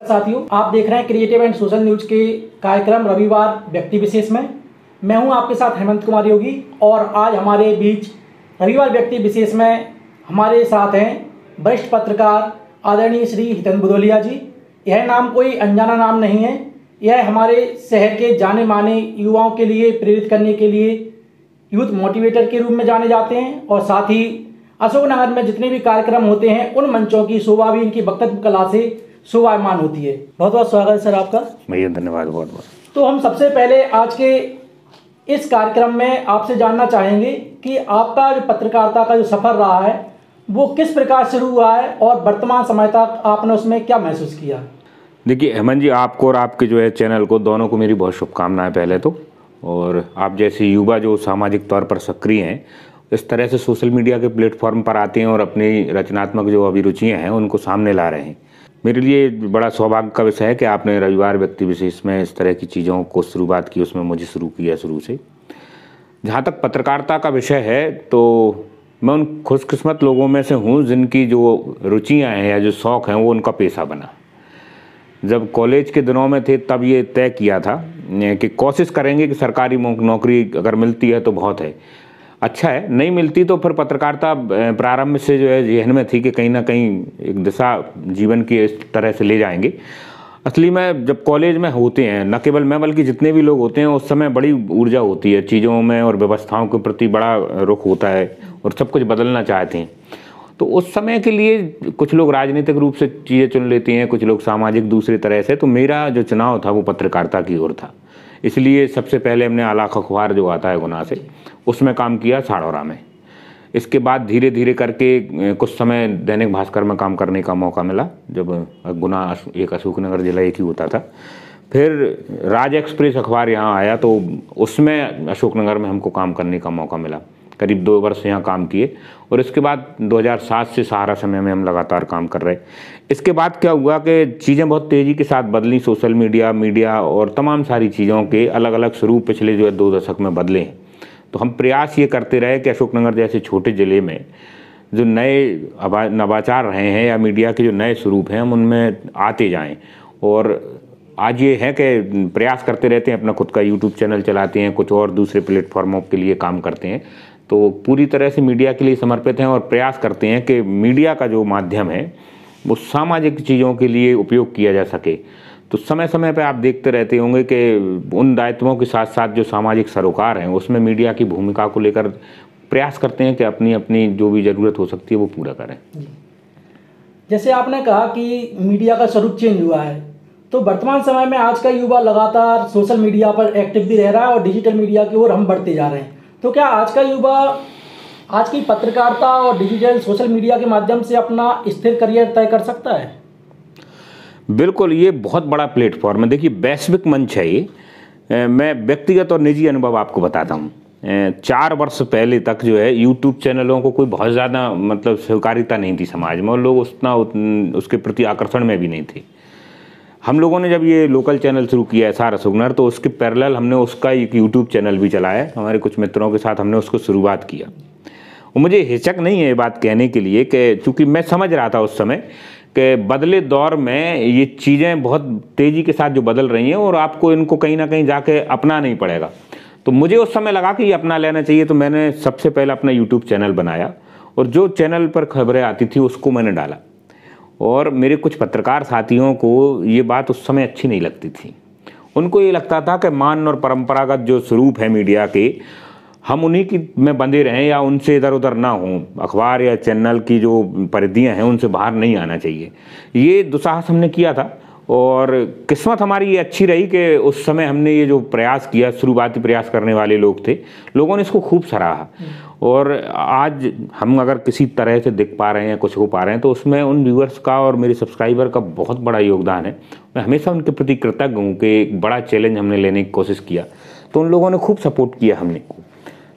साथियों, आप देख रहे हैं क्रिएटिव एंड सोशल न्यूज के कार्यक्रम रविवार व्यक्ति विशेष में। मैं हूं आपके साथ हेमंत कुमार योगी और आज हमारे बीच रविवार व्यक्ति विशेष में हमारे साथ हैं वरिष्ठ पत्रकार आदरणीय श्री हितेंद्र भदौलिया जी। यह नाम कोई अनजाना नाम नहीं है। यह हमारे शहर के जाने माने युवाओं के लिए प्रेरित करने के लिए यूथ मोटिवेटर के रूप में जाने जाते हैं और साथ ही अशोकनगर में जितने भी कार्यक्रम होते हैं उन मंचों की शोभा भी इनकी वक्तव्य कला से शोभायमान होती है। बहुत बहुत स्वागत है सर आपका। भैया धन्यवाद बहुत बहुत। तो हम सबसे पहले आज के इस कार्यक्रम में आपसे जानना चाहेंगे कि आपका जो पत्रकारिता का जो सफ़र रहा है वो किस प्रकार शुरू हुआ है और वर्तमान समय तक आपने उसमें क्या महसूस किया। देखिए हेमंत जी, आपको और आपके जो है चैनल को दोनों को मेरी बहुत शुभकामनाएं पहले तो। और आप जैसे युवा जो सामाजिक तौर पर सक्रिय हैं, इस तरह से सोशल मीडिया के प्लेटफॉर्म पर आते हैं और अपनी रचनात्मक जो अभिरुचियाँ हैं उनको सामने ला रहे हैं। मेरे लिए बड़ा सौभाग्य का विषय है कि आपने रविवार व्यक्ति विशेष में इस तरह की चीज़ों को शुरुआत की, उसमें मुझे शुरू किया शुरू से। जहाँ तक पत्रकारिता का विषय है तो मैं उन खुशकिस्मत लोगों में से हूँ जिनकी जो रुचियाँ हैं या जो शौक़ हैं वो उनका पेशा बना। जब कॉलेज के दिनों में थे तब ये तय किया था कि कोशिश करेंगे कि सरकारी नौकरी अगर मिलती है तो बहुत है, अच्छा है, नहीं मिलती तो फिर पत्रकारिता प्रारंभ से जो है जहन में थी कि कहीं ना कहीं एक दिशा जीवन की इस तरह से ले जाएंगे। असली में जब कॉलेज में होते हैं, न केवल मैं बल्कि जितने भी लोग होते हैं, उस समय बड़ी ऊर्जा होती है चीज़ों में और व्यवस्थाओं के प्रति बड़ा रुख होता है और सब कुछ बदलना चाहते हैं। तो उस समय के लिए कुछ लोग राजनीतिक रूप से चीज़ें चुन लेते हैं, कुछ लोग सामाजिक दूसरी तरह से। तो मेरा जो चुनाव था वो पत्रकारिता की ओर था। इसलिए सबसे पहले हमने आलाख अखबार जो आता है गुना से, उसमें काम किया साड़ौरा में। इसके बाद धीरे धीरे करके कुछ समय दैनिक भास्कर में काम करने का मौका मिला, जब गुना एक अशोकनगर जिला एक ही होता था। फिर राज एक्सप्रेस अखबार यहाँ आया तो उसमें अशोकनगर में हमको काम करने का मौका मिला। करीब 2 वर्ष यहाँ काम किए और इसके बाद 2007 से सहारा समय में हम लगातार काम कर रहे। इसके बाद क्या हुआ कि चीज़ें बहुत तेज़ी के साथ बदली। सोशल मीडिया और तमाम सारी चीज़ों के अलग अलग स्वरूप पिछले जो है 2 दशक में बदले हैं। तो हम प्रयास ये करते रहे कि अशोकनगर जैसे छोटे ज़िले में जो नए नवाचार रहे हैं या मीडिया के जो नए स्वरूप हैं हम उनमें आते जाएँ। और आज ये है कि प्रयास करते रहते हैं, अपना खुद का यूट्यूब चैनल चलाते हैं, कुछ और दूसरे प्लेटफॉर्मों के लिए काम करते हैं। तो पूरी तरह से मीडिया के लिए समर्पित हैं और प्रयास करते हैं कि मीडिया का जो माध्यम है वो सामाजिक चीज़ों के लिए उपयोग किया जा सके। तो समय समय पे आप देखते रहते होंगे कि उन दायित्वों के साथ साथ जो सामाजिक सरोकार हैं उसमें मीडिया की भूमिका को लेकर प्रयास करते हैं कि अपनी अपनी जो भी ज़रूरत हो सकती है वो पूरा करें। जैसे आपने कहा कि मीडिया का स्वरूप चेंज हुआ है, तो वर्तमान समय में आज का युवा लगातार सोशल मीडिया पर एक्टिव भी रह रहा है और डिजिटल मीडिया की ओर हम बढ़ते जा रहे हैं। तो क्या आज का युवा आज की पत्रकारिता और डिजिटल सोशल मीडिया के माध्यम से अपना स्थिर करियर तय कर सकता है? बिल्कुल, ये बहुत बड़ा प्लेटफॉर्म है। देखिए वैश्विक मंच है ये। मैं व्यक्तिगत और निजी अनुभव आपको बताता हूँ। 4 वर्ष पहले तक जो है यूट्यूब चैनलों को कोई बहुत ज़्यादा मतलब स्वीकार्यता नहीं थी समाज में और लोग उसके प्रति आकर्षण में भी नहीं थे। हम लोगों ने जब ये लोकल चैनल शुरू किया है SR अशोकनगर, तो उसके पैरेलल हमने उसका एक यूट्यूब चैनल भी चलाया। हमारे कुछ मित्रों के साथ हमने उसको शुरुआत किया। और मुझे हिचक नहीं है ये बात कहने के लिए कि चूँकि मैं समझ रहा था उस समय कि बदले दौर में ये चीज़ें बहुत तेज़ी के साथ जो बदल रही हैं और आपको इनको कहीं ना कहीं जाके अपनाना ही पड़ेगा। तो मुझे उस समय लगा कि ये अपना लेना चाहिए। तो मैंने सबसे पहले अपना यूट्यूब चैनल बनाया और जो चैनल पर खबरें आती थी उसको मैंने डाला। और मेरे कुछ पत्रकार साथियों को ये बात उस समय अच्छी नहीं लगती थी। उनको ये लगता था कि मान और परंपरागत जो स्वरूप है मीडिया के, हम उन्हीं की में बंधे रहें या उनसे इधर उधर ना हों। अखबार या चैनल की जो परिधियां हैं उनसे बाहर नहीं आना चाहिए। ये दुस्साहस हमने किया था और किस्मत हमारी ये अच्छी रही कि उस समय हमने ये जो प्रयास किया, शुरुआती प्रयास करने वाले लोग थे, लोगों ने इसको खूब सराहा। और आज हम अगर किसी तरह से दिख पा रहे हैं, कुछ हो पा रहे हैं, तो उसमें उन व्यूअर्स का और मेरे सब्सक्राइबर का बहुत बड़ा योगदान है। मैं हमेशा उनके प्रति कृतज्ञ हूँ कि एक बड़ा चैलेंज हमने लेने की कोशिश किया तो उन लोगों ने खूब सपोर्ट किया हमने।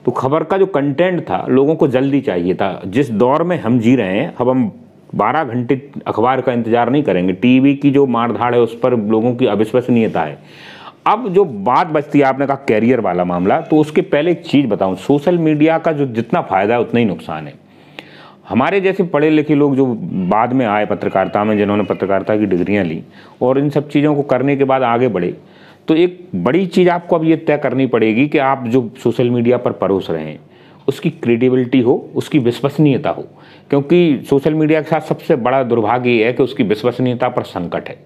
तो खबर का जो कंटेंट था लोगों को जल्दी चाहिए था। जिस दौर में हम जी रहे हैं, अब हम 12 घंटे अखबार का इंतजार नहीं करेंगे। टीवी की जो मारधाड़ है उस पर लोगों की अविश्वसनीयता है। अब जो बात बचती है, आपने कहा कैरियर वाला मामला, तो उसके पहले एक चीज़ बताऊं, सोशल मीडिया का जो जितना फ़ायदा है उतना ही नुकसान है। हमारे जैसे पढ़े लिखे लोग जो बाद में आए पत्रकारिता में, जिन्होंने पत्रकारिता की डिग्रियां ली और इन सब चीज़ों को करने के बाद आगे बढ़े, तो एक बड़ी चीज़ आपको अब ये तय करनी पड़ेगी कि आप जो सोशल मीडिया पर परोस रहे हैं उसकी क्रेडिबिलिटी हो, उसकी विश्वसनीयता हो। क्योंकि सोशल मीडिया के साथ सबसे बड़ा दुर्भाग्य ये है कि उसकी विश्वसनीयता पर संकट है।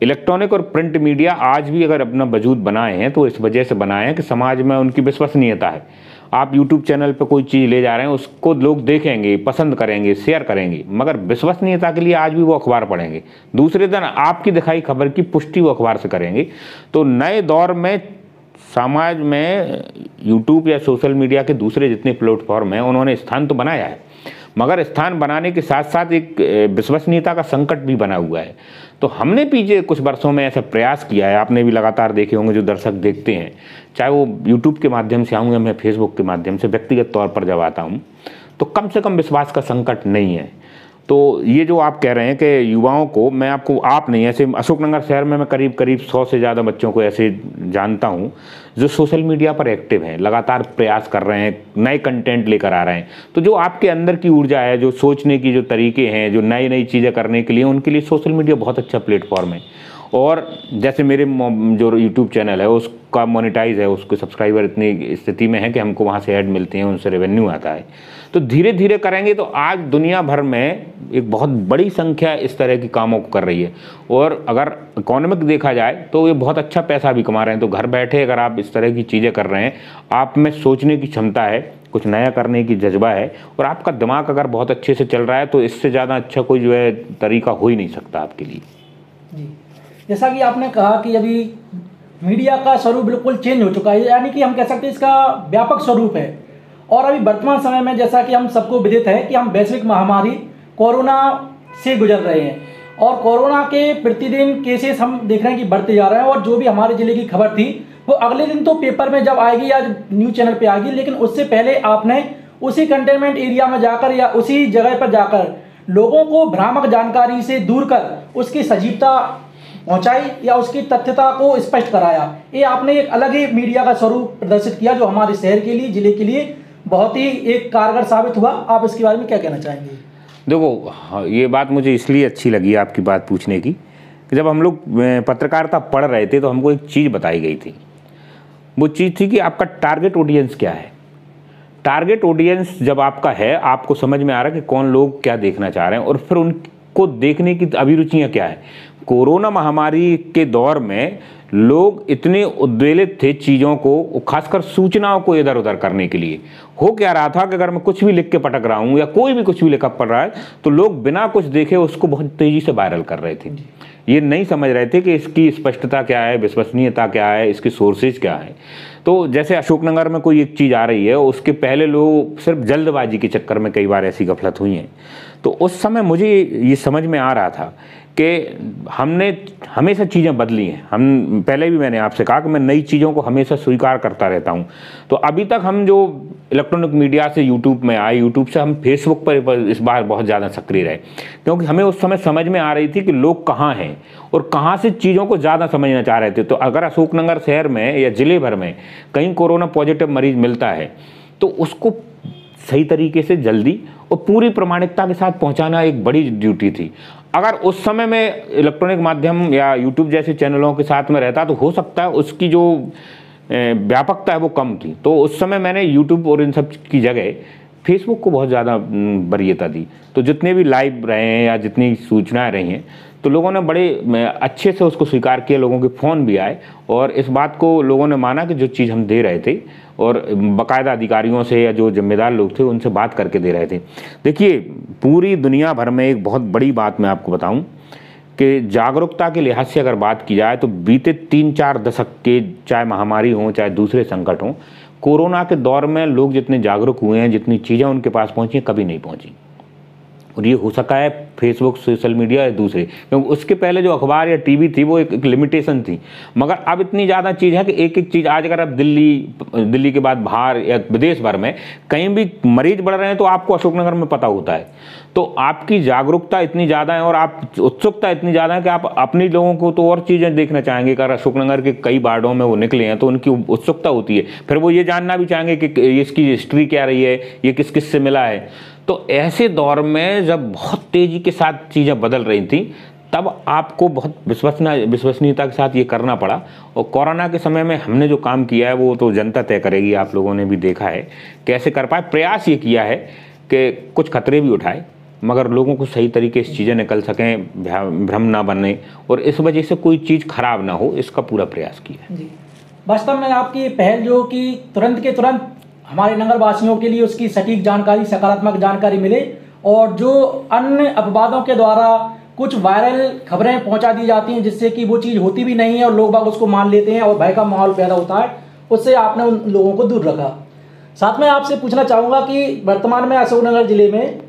इलेक्ट्रॉनिक और प्रिंट मीडिया आज भी अगर अपना वजूद बनाए हैं तो इस वजह से बनाए हैं कि समाज में उनकी विश्वसनीयता है। आप YouTube चैनल पर कोई चीज़ ले जा रहे हैं, उसको लोग देखेंगे, पसंद करेंगे, शेयर करेंगे, मगर विश्वसनीयता के लिए आज भी वो अखबार पढ़ेंगे। दूसरे दिन आपकी दिखाई खबर की पुष्टि वो अखबार से करेंगे। तो नए दौर में समाज में YouTube या सोशल मीडिया के दूसरे जितने प्लेटफॉर्म हैं उन्होंने स्थान तो बनाया है, मगर स्थान बनाने के साथ साथ एक विश्वसनीयता का संकट भी बना हुआ है। तो हमने पीछे कुछ वर्षों में ऐसा प्रयास किया है, आपने भी लगातार देखे होंगे, जो दर्शक देखते हैं, चाहे वो यूट्यूब के माध्यम से आऊँ या मैं फेसबुक के माध्यम से व्यक्तिगत तौर पर जब आता हूँ, तो कम से कम विश्वास का संकट नहीं है। तो ये जो आप कह रहे हैं कि युवाओं को, मैं आपको, आप नहीं, ऐसे अशोकनगर शहर में मैं करीब 100 से ज़्यादा बच्चों को ऐसे जानता हूँ जो सोशल मीडिया पर एक्टिव हैं, लगातार प्रयास कर रहे हैं, नए कंटेंट लेकर आ रहे हैं। तो जो आपके अंदर की ऊर्जा है, जो सोचने की जो तरीके हैं, जो नई नई चीज़ें करने के लिए, उनके लिए सोशल मीडिया बहुत अच्छा प्लेटफॉर्म है। और जैसे मेरे जो यूट्यूब चैनल है उसका मोनेटाइज है, उसके सब्सक्राइबर इतनी स्थिति में है कि हमको वहाँ से ऐड मिलते हैं, उनसे रेवेन्यू आता है। तो धीरे धीरे करेंगे तो आज दुनिया भर में एक बहुत बड़ी संख्या इस तरह की कामों को कर रही है। और अगर इकोनॉमिक देखा जाए तो ये बहुत अच्छा पैसा भी कमा रहे हैं। तो घर बैठे अगर आप इस तरह की चीज़ें कर रहे हैं, आप में सोचने की क्षमता है, कुछ नया करने की जज्बा है, और आपका दिमाग अगर बहुत अच्छे से चल रहा है, तो इससे ज़्यादा अच्छा कोई जो है तरीका हो ही नहीं सकता आपके लिए। जी, जैसा कि आपने कहा कि अभी मीडिया का स्वरूप बिल्कुल चेंज हो चुका है, यानी कि हम कह सकते हैं इसका व्यापक स्वरूप है। और अभी वर्तमान समय में जैसा कि हम सबको विदित है कि हम वैश्विक महामारी कोरोना से गुजर रहे हैं, और कोरोना के प्रतिदिन केसेस हम देख रहे हैं कि बढ़ते जा रहे हैं। और जो भी हमारे ज़िले की खबर थी वो अगले दिन तो पेपर में जब आएगी या न्यूज़ चैनल पे आएगी, लेकिन उससे पहले आपने उसी कंटेनमेंट एरिया में जाकर या उसी जगह पर जाकर लोगों को भ्रामक जानकारी से दूर कर उसकी सजीवता पहुंचाई या उसकी तथ्यता को स्पष्ट कराया। ये आपने एक अलग ही मीडिया का स्वरूप प्रदर्शित किया जो हमारे शहर के लिए, जिले के लिए बहुत ही एक कारगर साबित हुआ। आप इसके बारे में क्या कहना चाहेंगे? देखो, ये बात मुझे इसलिए अच्छी लगी आपकी बात पूछने की कि जब हम लोग पत्रकारिता पढ़ रहे थे तो हमको एक चीज़ बताई गई थी। वो चीज़ थी कि आपका टारगेट ऑडियंस क्या है। टारगेट ऑडियंस जब आपका है, आपको समझ में आ रहा है कि कौन लोग क्या देखना चाह रहे हैं और फिर उनको देखने की अभिरुचियाँ क्या है। कोरोना महामारी के दौर में लोग इतने उद्वेलित थे चीज़ों को, खासकर सूचनाओं को इधर उधर करने के लिए। हो क्या रहा था कि अगर मैं कुछ भी लिख के पटक रहा हूँ या कोई भी कुछ भी लिखा पड़ रहा है तो लोग बिना कुछ देखे उसको बहुत तेज़ी से वायरल कर रहे थे। ये नहीं समझ रहे थे कि इसकी स्पष्टता क्या है, विश्वसनीयता क्या है, इसकी सोर्सेज क्या है। तो जैसे अशोकनगर में कोई एक चीज़ आ रही है, उसके पहले लोग सिर्फ जल्दबाजी के चक्कर में कई बार ऐसी गफलत हुई हैं। तो उस समय मुझे ये समझ में आ रहा था कि हमने हमेशा चीज़ें बदली हैं। हम पहले भी मैंने आपसे कहा कि मैं नई चीज़ों को हमेशा स्वीकार करता रहता हूं। तो अभी तक हम जो इलेक्ट्रॉनिक मीडिया से यूट्यूब में आए, यूट्यूब से हम फेसबुक पर इस बार बहुत ज़्यादा सक्रिय रहे, क्योंकि हमें उस समय समझ में आ रही थी कि लोग कहाँ हैं और कहाँ से चीज़ों को ज़्यादा समझना चाह रहे थे। तो अगर अशोकनगर शहर में या ज़िले भर में कहीं कोरोना पॉजिटिव मरीज मिलता है तो उसको सही तरीके से जल्दी और पूरी प्रामाणिकता के साथ पहुंचाना एक बड़ी ड्यूटी थी। अगर उस समय में इलेक्ट्रॉनिक माध्यम या यूट्यूब जैसे चैनलों के साथ में रहता तो हो सकता है उसकी जो व्यापकता है वो कम थी। तो उस समय मैंने यूट्यूब और इन सब की जगह फेसबुक को बहुत ज़्यादा वरीयता दी। तो जितने भी लाइव रहे हैं या जितनी सूचनाएं रही हैं तो लोगों ने बड़े अच्छे से उसको स्वीकार किया। लोगों के फ़ोन भी आए और इस बात को लोगों ने माना कि जो चीज़ हम दे रहे थे, और बाकायदा अधिकारियों से या जो जिम्मेदार लोग थे उनसे बात करके दे रहे थे। देखिए, पूरी दुनिया भर में एक बहुत बड़ी बात मैं आपको बताऊं कि जागरूकता के लिहाज से अगर बात की जाए तो बीते 3-4 दशक के, चाहे महामारी हो चाहे दूसरे संकट हों, कोरोना के दौर में लोग जितने जागरूक हुए हैं, जितनी चीज़ें उनके पास पहुँची कभी नहीं पहुँची। और ये हो सका है फेसबुक, सोशल मीडिया या दूसरे, क्योंकि उसके पहले जो अखबार या टीवी थी वो एक लिमिटेशन थी। मगर अब इतनी ज़्यादा चीज़ है कि एक एक चीज़, आज अगर आप दिल्ली के बाद बाहर या विदेश भर में कहीं भी मरीज बढ़ रहे हैं तो आपको अशोकनगर में पता होता है। तो आपकी जागरूकता इतनी ज़्यादा है और आप उत्सुकता इतनी ज़्यादा है कि आप अपने लोगों को तो और चीज़ें देखना चाहेंगे। अगर अशोकनगर के कई वार्डों में वो निकले हैं तो उनकी उत्सुकता होती है, फिर वो ये जानना भी चाहेंगे कि इसकी हिस्ट्री क्या रही है, ये किस किस से मिला है। तो ऐसे दौर में जब बहुत तेजी के साथ चीज़ें बदल रही थी, तब आपको बहुत विश्वसनीयता के साथ ये करना पड़ा। और कोरोना के समय में हमने जो काम किया है वो तो जनता तय करेगी, आप लोगों ने भी देखा है कैसे कर पाए। प्रयास ये किया है कि कुछ खतरे भी उठाए, मगर लोगों को सही तरीके से चीज़ें निकल सकें, भ्रम ना बने और इस वजह से कोई चीज़ खराब ना हो, इसका पूरा प्रयास किया है। वास्तव में आपकी पहल जो कि तुरंत के तुरंत हमारे नगर वासियों के लिए उसकी सटीक जानकारी, सकारात्मक जानकारी मिले, और जो अन्य अपवादों के द्वारा कुछ वायरल खबरें पहुंचा दी जाती हैं जिससे कि वो चीज़ होती भी नहीं है और लोग बाग उसको मान लेते हैं और भय का माहौल पैदा होता है, उससे आपने उन लोगों को दूर रखा। साथ में आपसे पूछना चाहूँगा कि वर्तमान में अशोकनगर जिले में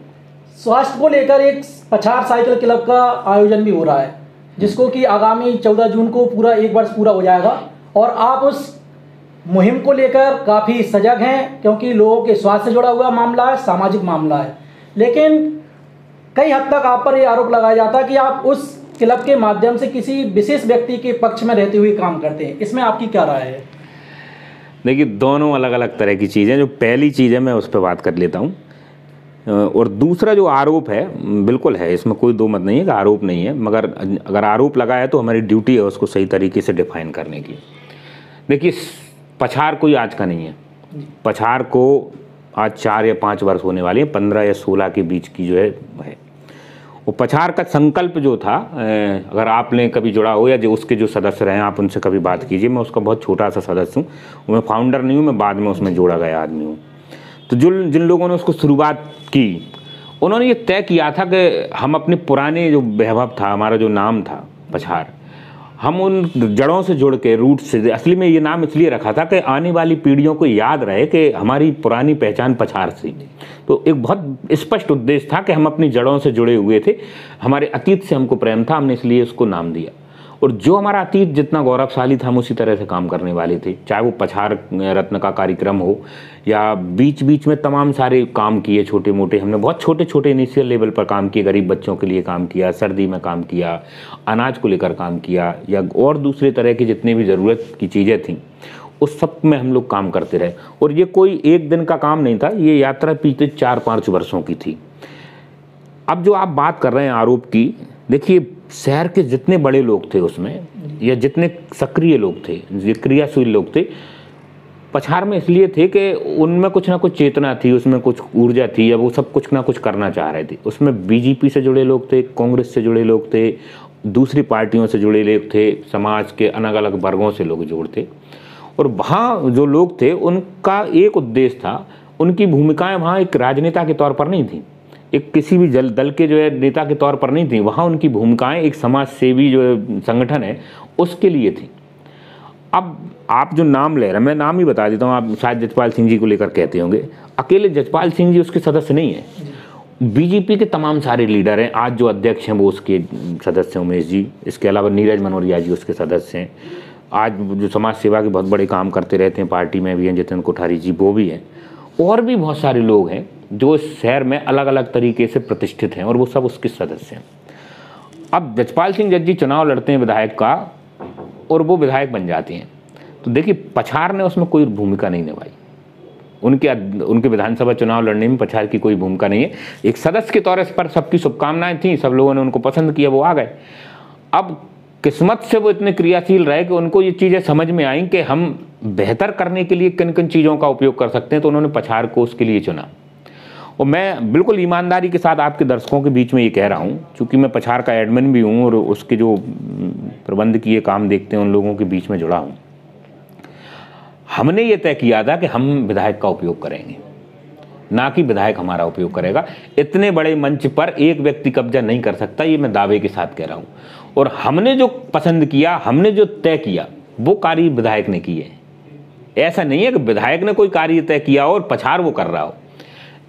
स्वास्थ्य को लेकर एक पछाड़ साइकिल क्लब का आयोजन भी हो रहा है, जिसको कि आगामी 14 जून को पूरा 1 वर्ष पूरा हो जाएगा, और आप उस मुहिम को लेकर काफ़ी सजग हैं, क्योंकि लोगों के स्वास्थ्य से जुड़ा हुआ मामला है, सामाजिक मामला है। लेकिन कई हद तक आप पर यह आरोप लगाया जाता है कि आप उस क्लब के माध्यम से किसी विशेष व्यक्ति के पक्ष में रहते हुए काम करते हैं, इसमें आपकी क्या राय है? देखिए, दोनों अलग अलग तरह की चीज़ें। जो पहली चीज़ है मैं उस पर बात कर लेता हूँ, और दूसरा जो आरोप है, बिल्कुल है, इसमें कोई दो मत नहीं है कि आरोप नहीं है, मगर अगर आरोप लगाया तो हमारी ड्यूटी है उसको सही तरीके से डिफाइन करने की। देखिए, पछाड़ कोई आज का नहीं है। पछाड़ को आज 4 या 5 वर्ष होने वाली है, 15 या 16 के बीच की जो है। वो पछाड़ का संकल्प जो था, अगर आपने कभी जुड़ा हो या जो उसके जो सदस्य रहे हैं आप उनसे कभी बात कीजिए। मैं उसका बहुत छोटा सा सदस्य हूँ, मैं फाउंडर नहीं हूँ, मैं बाद में उसमें जोड़ा गया आदमी हूँ। तो जिन लोगों ने उसको शुरुआत की, उन्होंने ये तय किया था कि हम अपने पुराने जो वैभव था, हमारा जो नाम था पछाड़, हम उन जड़ों से जुड़ के, रूट से, असली में ये नाम इसलिए रखा था कि आने वाली पीढ़ियों को याद रहे कि हमारी पुरानी पहचान पछाड़ थी। तो एक बहुत स्पष्ट उद्देश्य था कि हम अपनी जड़ों से जुड़े हुए थे, हमारे अतीत से हमको प्रेम था, हमने इसलिए उसको नाम दिया। और जो हमारा अतीत जितना गौरवशाली था हम उसी तरह से काम करने वाले थे, चाहे वो पछाड़ रत्न का कार्यक्रम हो या बीच बीच में तमाम सारे काम किए छोटे मोटे। हमने बहुत छोटे छोटे इनिशियल लेवल पर काम किए, गरीब बच्चों के लिए काम किया, सर्दी में काम किया, अनाज को लेकर काम किया, या और दूसरे तरह की जितनी भी ज़रूरत की चीज़ें थीं उस सब में हम लोग काम करते रहे। और ये कोई एक दिन का काम नहीं था, ये यात्रा बीते 4-5 वर्षों की थी। अब जो आप बात कर रहे हैं आरोप की, देखिए, शहर के जितने बड़े लोग थे उसमें, या जितने सक्रिय लोग थे, जो क्रियाशील लोग थे, पछाड़ में इसलिए थे कि उनमें कुछ ना कुछ चेतना थी, उसमें कुछ ऊर्जा थी, या वो सब कुछ ना कुछ करना चाह रहे थे। उसमें बीजेपी से जुड़े लोग थे, कांग्रेस से जुड़े लोग थे, दूसरी पार्टियों से जुड़े लोग थे, समाज के अलग अलग वर्गों से लोग जोड़ थे। और वहाँ जो लोग थे उनका एक उद्देश्य था, उनकी भूमिकाएं वहाँ एक राजनेता के तौर पर नहीं थी, एक किसी भी दल के जो है नेता के तौर पर नहीं थी। वहाँ उनकी भूमिकाएं एक समाज सेवी जो संगठन है उसके लिए थी। अब आप जो नाम ले रहे हैं, मैं नाम ही बता देता हूँ, आप शायद जजपाल सिंह जी को लेकर कहते होंगे। अकेले जजपाल सिंह जी उसके सदस्य नहीं है, बीजेपी के तमाम सारे लीडर हैं। आज जो अध्यक्ष हैं वो उसके सदस्य हैं, उमेश जी। इसके अलावा नीरज मनोरिया जी उसके सदस्य हैं। आज जो समाज सेवा के बहुत बड़े काम करते रहते हैं पार्टी में भी हैं, जितिन कोठारी जी वो भी हैं, और भी बहुत सारे लोग हैं जो इस शहर में अलग अलग तरीके से प्रतिष्ठित हैं, और वो सब उसके सदस्य हैं। अब जजपाल सिंह जज्जी चुनाव लड़ते हैं विधायक का, और वो विधायक बन जाते हैं। तो देखिए, पछाड़ ने उसमें कोई भूमिका नहीं निभाई। उनके विधानसभा चुनाव लड़ने में पछाड़ की कोई भूमिका नहीं है। एक सदस्य के तौर पर सबकी शुभकामनाएं थी, सब लोगों ने उनको पसंद किया, वो आ गए। अब किस्मत से वो इतने क्रियाशील रहे कि उनको ये चीज़ें समझ में आई कि हम बेहतर करने के लिए किन किन चीज़ों का उपयोग कर सकते हैं, तो उन्होंने पछाड़ को उसके लिए चुना। और मैं बिल्कुल ईमानदारी के साथ आपके दर्शकों के बीच में ये कह रहा हूँ, क्योंकि मैं पछाड़ का एडमिन भी हूँ और उसके जो प्रबंध किए काम देखते हैं उन लोगों के बीच में जुड़ा हूँ। हमने ये तय किया था कि हम विधायक का उपयोग करेंगे, ना कि विधायक हमारा उपयोग करेगा। इतने बड़े मंच पर एक व्यक्ति कब्जा नहीं कर सकता, ये मैं दावे के साथ कह रहा हूँ। और हमने जो पसंद किया, हमने जो तय किया, वो कार्य विधायक ने किए। ऐसा नहीं है कि विधायक ने कोई कार्य तय किया और पछाड़ वो कर रहा हो।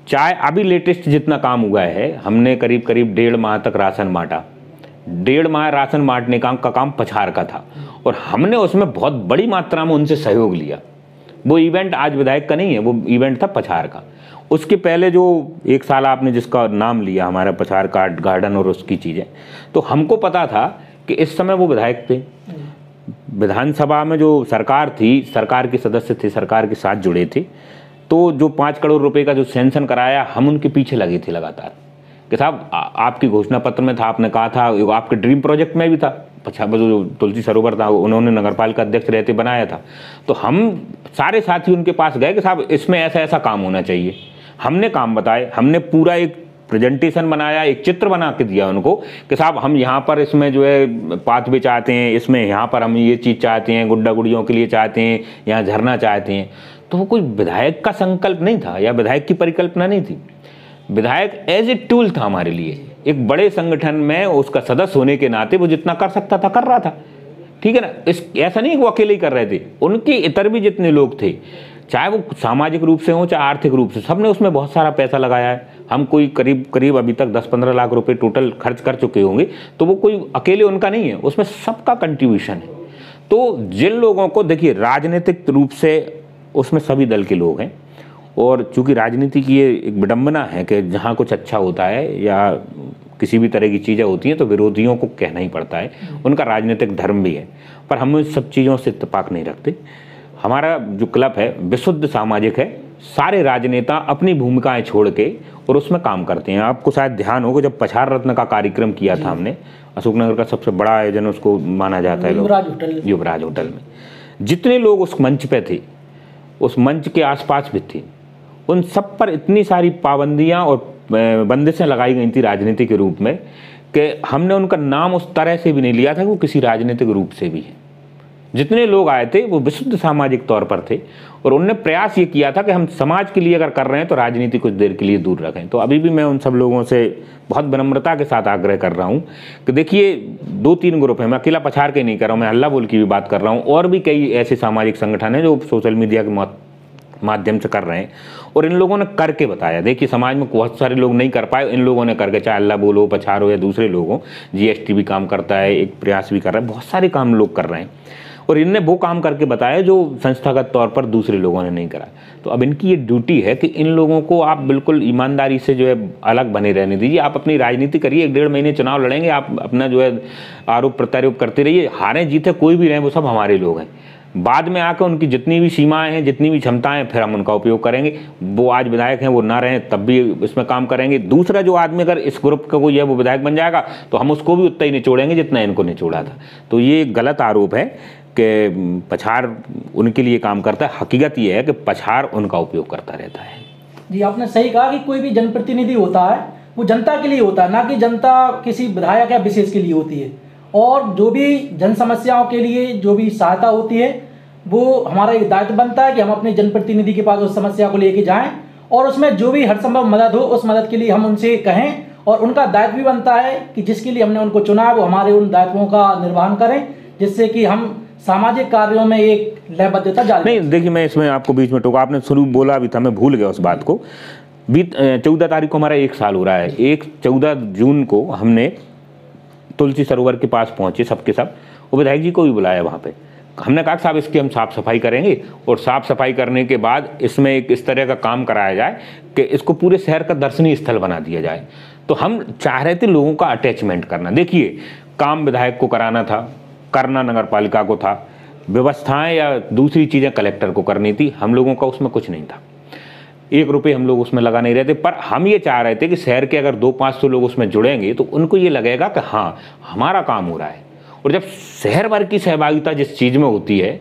चाहे अभी लेटेस्ट जितना काम हुआ है, हमने करीब करीब 1.5 माह तक राशन बांटा। 1.5 माह राशन बांटने का काम पछाड़ का था, और हमने उसमें बहुत बड़ी मात्रा में उनसे सहयोग लिया। वो इवेंट आज विधायक का नहीं है, वो इवेंट था पछाड़ का। उसके पहले जो 1 साल आपने जिसका नाम लिया, हमारा पछाड़ का गार्डन और उसकी चीज़ें, तो हमको पता था कि इस समय वो विधायक थे। विधानसभा में जो सरकार थी, सरकार के सदस्य थे, सरकार के साथ जुड़े थे, तो जो 5 करोड़ रुपए का जो सैंक्शन कराया, हम उनके पीछे लगे थे लगातार कि साहब आपकी घोषणा पत्र में था, आपने कहा था, आपके ड्रीम प्रोजेक्ट में भी था, जो तुलसी सरोवर था उन्होंने नगरपालिका अध्यक्ष रहते बनाया था। तो हम सारे साथी उनके पास गए कि साहब इसमें ऐसा ऐसा काम होना चाहिए। हमने काम बताए, हमने पूरा एक प्रेजेंटेशन बनाया, एक चित्र बना के दिया उनको कि साहब हम यहाँ पर इसमें जो है पाथवे चाहते हैं, इसमें यहाँ पर हम ये चीज़ चाहते हैं, गुड्डा गुड़ियों के लिए चाहते हैं, यहाँ झरना चाहते हैं। तो वो कोई विधायक का संकल्प नहीं था या विधायक की परिकल्पना नहीं थी। विधायक एज ए टूल था हमारे लिए। एक बड़े संगठन में उसका सदस्य होने के नाते वो जितना कर सकता था कर रहा था, ठीक है ना। ऐसा नहीं वो अकेले ही कर रहे थे, उनके इतर भी जितने लोग थे, चाहे वो सामाजिक रूप से हो चाहे आर्थिक रूप से, सबने उसमें बहुत सारा पैसा लगाया है। हम कोई करीब अभी तक 10-15 लाख रुपए टोटल खर्च कर चुके होंगे। तो वो कोई अकेले उनका नहीं है, उसमें सबका कंट्रीब्यूशन है। तो जिन लोगों को देखिए राजनीतिक रूप से उसमें सभी दल के लोग हैं, और चूंकि राजनीति की ये एक विडंबना है कि जहाँ कुछ अच्छा होता है या किसी भी तरह की चीज़ें होती हैं तो विरोधियों को कहना ही पड़ता है, उनका राजनीतिक धर्म भी है। पर हम उन सब चीज़ों से इत्तेफाक नहीं रखते। हमारा जो क्लब है विशुद्ध सामाजिक है, सारे राजनेता अपनी भूमिकाएं छोड़ के और उसमें काम करते हैं। आपको शायद ध्यान होगा जब पछाड़ रत्न का कार्यक्रम किया था हमने, अशोकनगर का सबसे बड़ा आयोजन उसको माना जाता है युवराज होटल में, जितने लोग उस मंच पे थे, उस मंच के आसपास भी थे, उन सब पर इतनी सारी पाबंदियां और बंदिशें लगाई गई थी राजनीति के रूप में कि हमने उनका नाम उस तरह से भी नहीं लिया था कि वो किसी राजनीतिक रूप से भी है। जितने लोग आए थे वो विशुद्ध सामाजिक तौर पर थे और उनने प्रयास ये किया था कि हम समाज के लिए अगर कर रहे हैं तो राजनीति कुछ देर के लिए दूर रखें। तो अभी भी मैं उन सब लोगों से बहुत विनम्रता के साथ आग्रह कर रहा हूँ कि देखिए 2-3 ग्रुप हैं, मैं अकेला पछाड़ के नहीं कर रहा हूँ, मैं हल्ला बोल की भी बात कर रहा हूँ, और भी कई ऐसे सामाजिक संगठन हैं जो सोशल मीडिया के माध्यम से कर रहे हैं और इन लोगों ने करके बताया। देखिए समाज में बहुत सारे लोग नहीं कर पाए, इन लोगों ने करके, चाहे अल्लाह बोलो, पछाड़ो या दूसरे लोगों, जीएसटी भी काम करता है, एक प्रयास भी कर रहा है, बहुत सारे काम लोग कर रहे हैं और इनने वो काम करके बताया जो संस्थागत तौर पर दूसरे लोगों ने नहीं करा। तो अब इनकी ये ड्यूटी है कि इन लोगों को आप बिल्कुल ईमानदारी से जो है अलग बने रहने दीजिए। आप अपनी राजनीति करिए, 1-1.5 महीने चुनाव लड़ेंगे, आप अपना जो है आरोप प्रत्यारोप करते रहिए, हारें जीते कोई भी रहे वो सब हमारे लोग हैं। बाद में आकर उनकी जितनी भी सीमाएं हैं, जितनी भी क्षमताएं हैं, फिर हम उनका उपयोग करेंगे। वो आज विधायक हैं, वो ना रहें तब भी इसमें काम करेंगे। दूसरा जो आदमी अगर इस ग्रुप का कोई है वो विधायक बन जाएगा तो हम उसको भी उतना ही निचोड़ेंगे जितना इनको निचोड़ा था। तो ये गलत आरोप है कि पछाड़ उनके लिए काम करता है। हकीकत ये है कि पछाड़ उनका उपयोग करता रहता है। जी आपने सही कहा कि कोई भी जनप्रतिनिधि होता है वो जनता के लिए होता है, ना कि जनता किसी विधायक या विशेष के लिए होती है। और जो भी जन समस्याओं के लिए जो भी सहायता होती है वो हमारा एक दायित्व बनता है कि हम अपने जनप्रतिनिधि के पास उस समस्या को लेके जाएं और उसमें जो भी हर संभव मदद हो उस मदद के लिए हम उनसे कहें। और उनका दायित्व भी बनता है कि जिसके लिए हमने उनको चुना है वो हमारे उन दायित्वों का निर्वहन करें, जिससे कि हम सामाजिक कार्यों में एक लयबद्धता जारी। नहीं देखिए, मैं इसमें आपको बीच में टोका, आपने शुरू बोला भी था, मैं भूल गया उस बात को। 14 तारीख को हमारा 1 साल हो रहा है। 14 जून को हमने तुलसी सरोवर के पास पहुंचे सबके सब, वो विधायक जी को भी बुलाया वहाँ पे। हमने कहा साहब इसकी हम साफ़ सफाई करेंगे और साफ़ सफाई करने के बाद इसमें एक इस तरह का काम कराया जाए कि इसको पूरे शहर का दर्शनीय स्थल बना दिया जाए। तो हम चाह रहे थे लोगों का अटैचमेंट करना। देखिए काम विधायक को कराना था, करना नगर पालिका को था, व्यवस्थाएं या दूसरी चीज़ें कलेक्टर को करनी थी, हम लोगों का उसमें कुछ नहीं था। 1 रुपये हम लोग उसमें लगा नहीं रहे थे। पर हम ये चाह रहे थे कि शहर के अगर 200-500 लोग उसमें जुड़ेंगे तो उनको ये लगेगा कि हाँ हमारा काम हो रहा है। और जब शहर भर की सहभागिता जिस चीज़ में होती है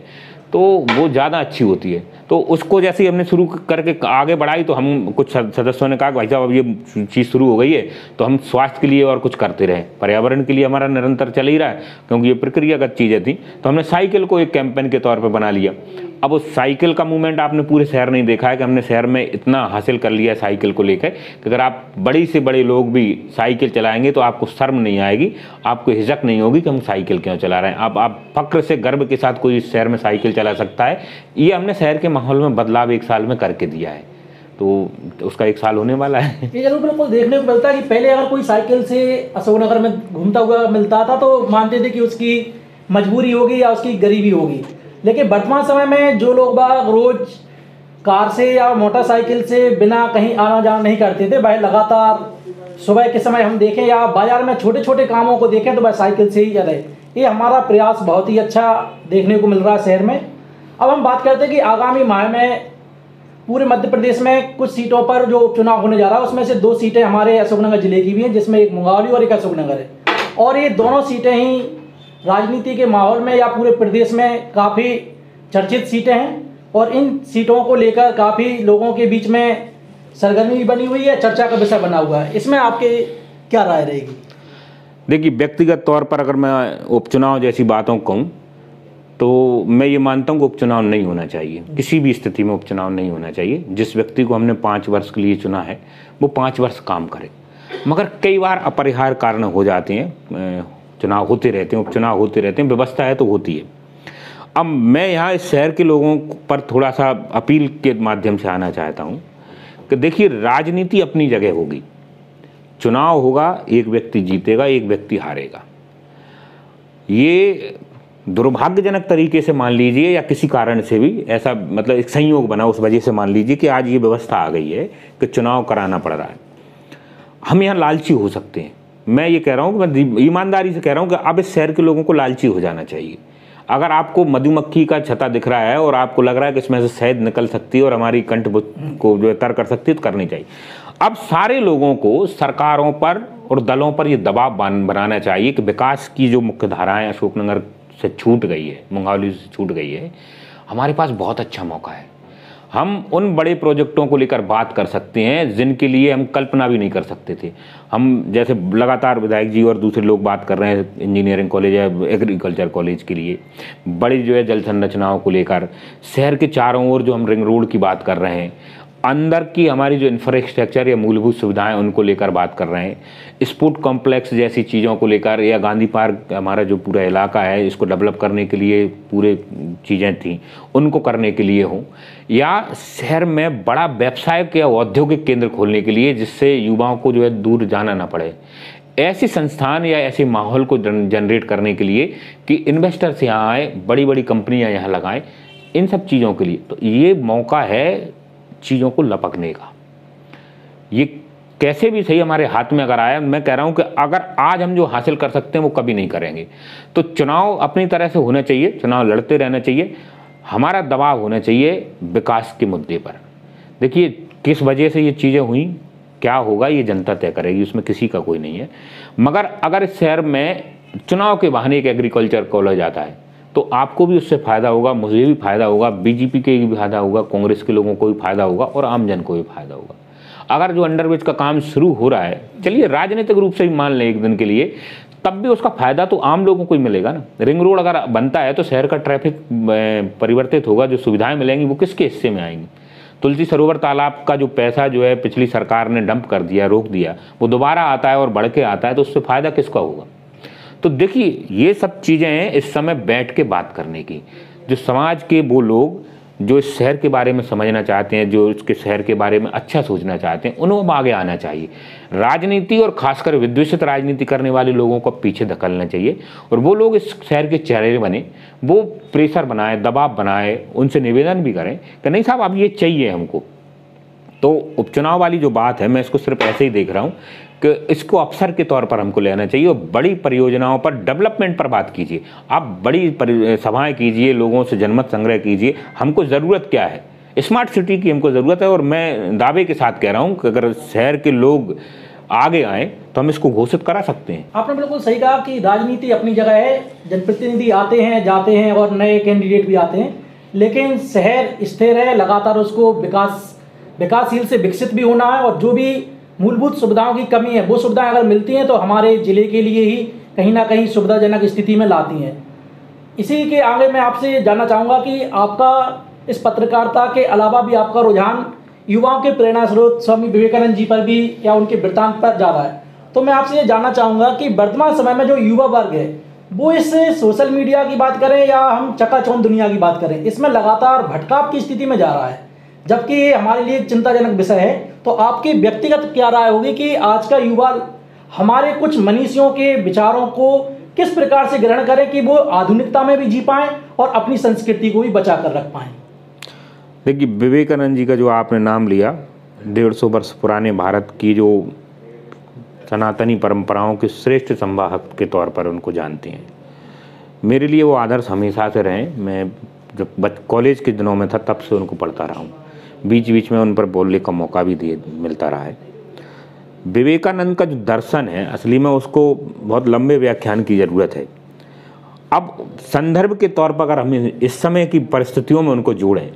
तो वो ज़्यादा अच्छी होती है। तो उसको जैसे ही हमने शुरू करके आगे बढ़ाई तो हम कुछ सदस्यों ने कहा कि भाई साहब अब ये चीज़ शुरू हो गई है तो हम स्वास्थ्य के लिए और कुछ करते रहें, पर्यावरण के लिए हमारा निरंतर चल ही रहा है क्योंकि ये प्रक्रियागत चीज़ें थी। तो हमने साइकिल को एक कैंपेन के तौर पर बना लिया। अब उस साइकिल का मूवमेंट आपने पूरे शहर नहीं देखा है कि हमने शहर में इतना हासिल कर लिया है साइकिल को लेकर कि अगर आप बड़ी से बड़े लोग भी साइकिल चलाएंगे तो आपको शर्म नहीं आएगी, आपको हिचक नहीं होगी कि हम साइकिल क्यों चला रहे हैं। आप फक्र से गर्व के साथ कोई शहर में साइकिल चला सकता है। ये हमने शहर के माहौल में बदलाव 1 साल में करके दिया है। तो उसका 1 साल होने वाला है। ये जरूर बिल्कुल देखने को मिलता है कि पहले अगर कोई साइकिल से अशोकनगर में घूमता हुआ मिलता था तो मानते थे कि उसकी मजबूरी होगी या उसकी गरीबी होगी। लेकिन वर्तमान समय में जो लोग बाग रोज कार से या मोटरसाइकिल से बिना कहीं आना जाना नहीं करते थे, वह लगातार सुबह के समय हम देखें या बाजार में छोटे छोटे कामों को देखें तो वह साइकिल से ही रहे। ये हमारा प्रयास बहुत ही अच्छा देखने को मिल रहा है शहर में। अब हम बात करते हैं कि आगामी माह में पूरे मध्य प्रदेश में कुछ सीटों पर जो उपचुनाव होने जा रहा है उसमें से 2 सीटें हमारे अशोकनगर जिले की भी हैं, जिसमें एक मुंगावली और एक अशोकनगर है। और ये दोनों सीटें ही राजनीति के माहौल में या पूरे प्रदेश में काफ़ी चर्चित सीटें हैं और इन सीटों को लेकर काफ़ी लोगों के बीच में सरगर्मी भी बनी हुई है, चर्चा का विषय बना हुआ है। इसमें आपके क्या राय रहेगी? देखिए, व्यक्तिगत तौर पर अगर मैं उपचुनाव जैसी बातों को कहूँ तो मैं ये मानता हूँ कि उपचुनाव नहीं होना चाहिए, किसी भी स्थिति में उपचुनाव नहीं होना चाहिए। जिस व्यक्ति को हमने 5 वर्ष के लिए चुना है वो 5 वर्ष काम करे, मगर कई बार अपरिहार्य कारण हो जाते हैं, चुनाव होते रहते हैं, उपचुनाव होते रहते हैं, व्यवस्था है तो होती है। अब मैं यहाँ इस शहर के लोगों पर थोड़ा सा अपील के माध्यम से आना चाहता हूँ कि देखिए, राजनीति अपनी जगह होगी, चुनाव होगा, एक व्यक्ति जीतेगा, एक व्यक्ति हारेगा। ये दुर्भाग्यजनक तरीके से मान लीजिए या किसी कारण से भी ऐसा मतलब एक संयोग बना, उस वजह से मान लीजिए कि आज ये व्यवस्था आ गई है कि चुनाव कराना पड़ रहा है। हम यहाँ लालची हो सकते हैं, मैं ये कह रहा हूँ, मैं ईमानदारी से कह रहा हूँ कि अब इस शहर के लोगों को लालची हो जाना चाहिए। अगर आपको मधुमक्खी का छत्ता दिख रहा है और आपको लग रहा है कि इसमें से शहद निकल सकती है और हमारी कंठ को जो है तर कर सकती है, तो करनी चाहिए। अब सारे लोगों को सरकारों पर और दलों पर ये दबाव बनाना चाहिए कि विकास की जो मुख्य धाराएं अशोकनगर से छूट गई है, मुंगावली से छूट गई है, हमारे पास बहुत अच्छा मौका है। हम उन बड़े प्रोजेक्टों को लेकर बात कर सकते हैं जिनके लिए हम कल्पना भी नहीं कर सकते थे। हम जैसे लगातार विधायक जी और दूसरे लोग बात कर रहे हैं इंजीनियरिंग कॉलेज या एग्रीकल्चर कॉलेज के लिए, बड़ी जो है जल संरचनाओं को लेकर, शहर के चारों ओर जो हम रिंग रोड की बात कर रहे हैं, अंदर की हमारी जो इंफ्रास्ट्रक्चर या मूलभूत सुविधाएं उनको लेकर बात कर रहे हैं, स्पोर्ट कॉम्प्लेक्स जैसी चीज़ों को लेकर, या गांधी पार्क हमारा जो पूरा इलाका है इसको डेवलप करने के लिए पूरे चीज़ें थी उनको करने के लिए हो, या शहर में बड़ा व्यवसायिक या औद्योगिक केंद्र खोलने के लिए जिससे युवाओं को जो है दूर जाना ना पड़े, ऐसी संस्थान या ऐसे माहौल को जनरेट करने के लिए कि इन्वेस्टर्स यहाँ आए, बड़ी बड़ी कंपनियाँ यहाँ लगाएं, इन सब चीज़ों के लिए। तो ये मौका है चीज़ों को लपकने का। ये कैसे भी सही हमारे हाथ में अगर आया, मैं कह रहा हूं कि अगर आज हम जो हासिल कर सकते हैं वो कभी नहीं करेंगे। तो चुनाव अपनी तरह से होना चाहिए, चुनाव लड़ते रहना चाहिए, हमारा दबाव होना चाहिए विकास के मुद्दे पर। देखिए, किस वजह से ये चीज़ें हुई, क्या होगा, ये जनता तय करेगी, उसमें किसी का कोई नहीं है। मगर अगर इस शहर में चुनाव के बहाने एक एग्रीकल्चर कॉलेज आता है तो आपको भी उससे फ़ायदा होगा, मुझे भी फ़ायदा होगा, बीजेपी के भी फ़ायदा होगा, कांग्रेस के लोगों को भी फ़ायदा होगा और आमजन को भी फ़ायदा होगा। अगर जो अंडरब्रिज का काम शुरू हो रहा है, चलिए राजनीतिक रूप से भी मान लें एक दिन के लिए, तब भी उसका फ़ायदा तो आम लोगों को ही मिलेगा ना। रिंग रोड अगर बनता है तो शहर का ट्रैफिक परिवर्तित होगा, जो सुविधाएँ मिलेंगी वो किसके हिस्से में आएंगी। तुलसी सरोवर तालाब का जो पैसा जो है पिछली सरकार ने डंप कर दिया, रोक दिया, वो दोबारा आता है और बढ़ के आता है, तो उससे फ़ायदा किसका होगा। तो देखिए, ये सब चीज़ें हैं इस समय बैठ के बात करने की। जो समाज के वो लोग जो इस शहर के बारे में समझना चाहते हैं, जो इसके शहर के बारे में अच्छा सोचना चाहते हैं, उन्हें आगे आना चाहिए। राजनीति और खासकर विद्वेषित राजनीति करने वाले लोगों को पीछे धकेलना चाहिए और वो लोग इस शहर के चेहरे बने, वो प्रेशर बनाए, दबाव बनाए, उनसे निवेदन भी करें कि नहीं साहब अब ये चाहिए हमको। तो उपचुनाव वाली जो बात है, मैं इसको सिर्फ ऐसे ही देख रहा हूँ कि इसको अवसर के तौर पर हमको लेना चाहिए और बड़ी परियोजनाओं पर, डेवलपमेंट पर बात कीजिए। आप बड़ी सभाएं कीजिए, लोगों से जनमत संग्रह कीजिए। हमको ज़रूरत क्या है, स्मार्ट सिटी की हमको ज़रूरत है। और मैं दावे के साथ कह रहा हूँ कि अगर शहर के लोग आगे आए तो हम इसको घोषित करा सकते हैं। आपने बिल्कुल सही कहा कि राजनीति अपनी जगह है, जनप्रतिनिधि आते हैं जाते हैं और नए कैंडिडेट भी आते हैं, लेकिन शहर स्थिर है, लगातार उसको विकासशील से विकसित भी होना है। और जो भी मूलभूत सुविधाओं की कमी है, वो सुविधाएं अगर मिलती हैं तो हमारे ज़िले के लिए ही कहीं ना कहीं सुविधाजनक स्थिति में लाती हैं। इसी के आगे मैं आपसे जानना चाहूँगा कि आपका इस पत्रकारिता के अलावा भी आपका रुझान युवाओं के प्रेरणा स्रोत स्वामी विवेकानंद जी पर भी या उनके वृत्तांत पर ज़्यादा है। तो मैं आपसे ये जानना चाहूँगा कि वर्तमान समय में जो युवा वर्ग है वो इस सोशल मीडिया की बात करें या हम चकाचौंध दुनिया की बात करें, इसमें लगातार भटकाव की स्थिति में जा रहा है, जबकि ये हमारे लिए चिंताजनक विषय है। तो आपकी व्यक्तिगत क्या राय होगी कि आज का युवा हमारे कुछ मनीषियों के विचारों को किस प्रकार से ग्रहण करें कि वो आधुनिकता में भी जी पाएं और अपनी संस्कृति को भी बचा कर रख पाएं? देखिए, विवेकानंद जी का जो आपने नाम लिया, 150 वर्ष पुराने भारत की जो सनातनी परंपराओं के श्रेष्ठ संवाहक के तौर पर उनको जानते हैं। मेरे लिए वो आदर्श हमेशा से रहे। मैं जब कॉलेज के दिनों में था तब से उनको पढ़ता रहा हूँ। बीच बीच में उन पर बोलने का मौका भी मिलता रहा है। विवेकानंद का जो दर्शन है असली में उसको बहुत लंबे व्याख्यान की ज़रूरत है। अब संदर्भ के तौर पर अगर हम इस समय की परिस्थितियों में उनको जोड़ें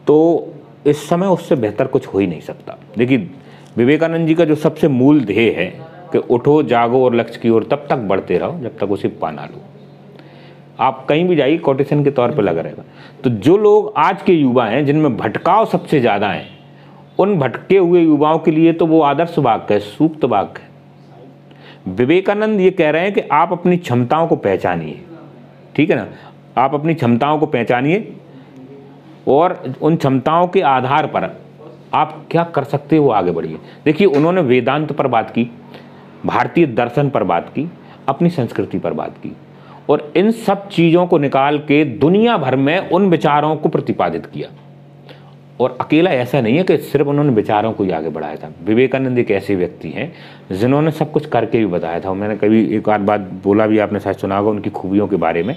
तो इस समय उससे बेहतर कुछ हो ही नहीं सकता। देखिए, विवेकानंद जी का जो सबसे मूल ध्येय है कि उठो जागो और लक्ष्य की ओर तब तक बढ़ते रहो जब तक उसे पा ना लो। आप कहीं भी जाइए कोटेशन के तौर पर लगा रहेगा। तो जो लोग आज के युवा हैं जिनमें भटकाव सबसे ज़्यादा है, उन भटके हुए युवाओं के लिए तो वो आदर्श वाक्य है, सूक्त वाक्य है। विवेकानंद ये कह रहे हैं कि आप अपनी क्षमताओं को पहचानिए, ठीक है ना, आप अपनी क्षमताओं को पहचानिए और उन क्षमताओं के आधार पर आप क्या कर सकते हो वो आगे बढ़िए। देखिए, उन्होंने वेदांत पर बात की, भारतीय दर्शन पर बात की, अपनी संस्कृति पर बात की और इन सब चीज़ों को निकाल के दुनिया भर में उन विचारों को प्रतिपादित किया। और अकेला ऐसा नहीं है कि सिर्फ उन्होंने विचारों को ही आगे बढ़ाया था। विवेकानंद एक ऐसे व्यक्ति हैं जिन्होंने सब कुछ करके भी बताया था। मैंने कभी एक आध बात बोला भी, आपने शायद सुना होगा उनकी खूबियों के बारे में।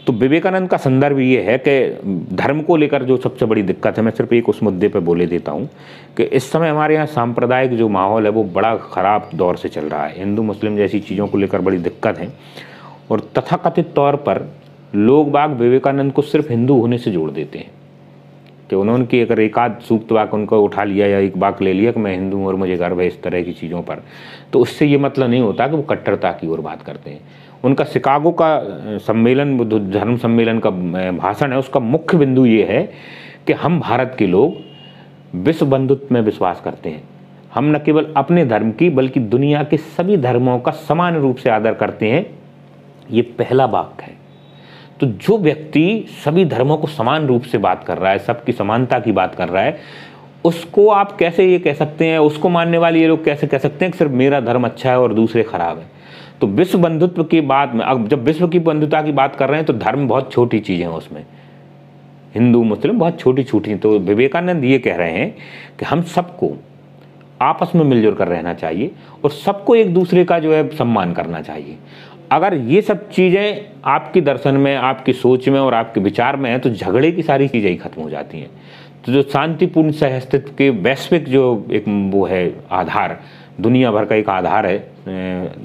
तो विवेकानंद का संदर्भ ये है कि धर्म को लेकर जो सबसे बड़ी दिक्कत है, मैं सिर्फ एक उस मुद्दे पर बोले देता हूँ कि इस समय हमारे यहाँ सांप्रदायिक जो माहौल है वो बड़ा ख़राब दौर से चल रहा है। हिंदू मुस्लिम जैसी चीज़ों को लेकर बड़ी दिक्कत है और तथाकथित तौर पर लोग बाग विवेकानंद को सिर्फ हिंदू होने से जोड़ देते हैं कि उन्होंने की अगर एक आध सूक्त वाक्य उनको उठा लिया या एक वाक्य ले लिया कि मैं हिंदू हूँ और मुझे गर्व है, इस तरह की चीज़ों पर, तो उससे ये मतलब नहीं होता कि वो कट्टरता की ओर बात करते हैं। उनका शिकागो का सम्मेलन, धर्म सम्मेलन का भाषण है, उसका मुख्य बिंदु ये है कि हम भारत के लोग विश्व बंधुत्व में विश्वास करते हैं। हम न केवल अपने धर्म की बल्कि दुनिया के सभी धर्मों का समान रूप से आदर करते हैं। ये पहला वाक्य है। तो जो व्यक्ति सभी धर्मों को समान रूप से बात कर रहा है, सबकी समानता की बात कर रहा है, उसको आप कैसे ये कह सकते हैं, उसको मानने वाले ये लोग कैसे कह सकते हैं कि सिर्फ मेरा धर्म अच्छा है और दूसरे खराब है। तो विश्व बंधुत्व की बात में, अब जब विश्व की बंधुता की बात कर रहे हैं तो धर्म बहुत छोटी चीज़ है, उसमें हिंदू मुस्लिम बहुत छोटी छोटी। तो विवेकानंद ये कह रहे हैं कि हम सबको आपस में मिलजुल कर रहना चाहिए और सबको एक दूसरे का जो है सम्मान करना चाहिए। अगर ये सब चीज़ें आपकी दर्शन में, आपकी सोच में और आपके विचार में है तो झगड़े की सारी चीज़ें ही खत्म हो जाती हैं। तो जो शांतिपूर्ण सहअस्तित्व के वैश्विक जो एक वो है आधार, दुनिया भर का एक आधार है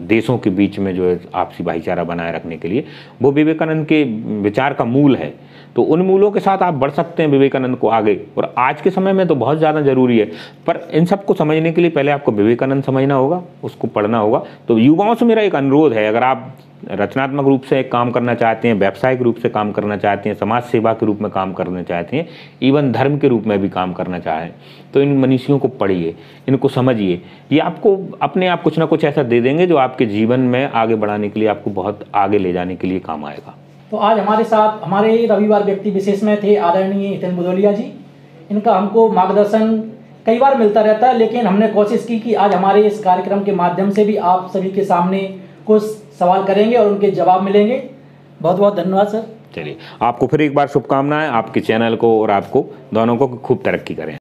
देशों के बीच में जो है आपसी भाईचारा बनाए रखने के लिए, वो विवेकानंद के विचार का मूल है। तो उन मूलों के साथ आप बढ़ सकते हैं विवेकानंद को आगे, और आज के समय में तो बहुत ज़्यादा ज़रूरी है। पर इन सबको समझने के लिए पहले आपको विवेकानंद समझना होगा, उसको पढ़ना होगा। तो युवाओं से मेरा एक अनुरोध है, अगर आप रचनात्मक रूप से एक काम करना चाहते हैं, व्यावसायिक रूप से काम करना चाहते हैं, समाज सेवा के रूप में काम करना चाहते हैं, इवन धर्म के रूप में भी काम करना चाहें, तो इन मनीषियों को पढ़िए, इनको समझिए। ये आपको अपने आप कुछ ना कुछ ऐसा दे देंगे जो आपके जीवन में आगे बढ़ाने के लिए, आपको बहुत आगे ले जाने के लिए काम आएगा। तो आज हमारे साथ हमारे रविवार व्यक्ति विशेष में थे आदरणीय हितेन बुदोलिया जी। इनका हमको मार्गदर्शन कई बार मिलता रहता है, लेकिन हमने कोशिश की कि आज हमारे इस कार्यक्रम के माध्यम से भी आप सभी के सामने कुछ सवाल करेंगे और उनके जवाब मिलेंगे। बहुत बहुत धन्यवाद सर। चलिए, आपको फिर एक बार शुभकामनाएं, आपके चैनल को और आपको दोनों को खूब तरक्की करें।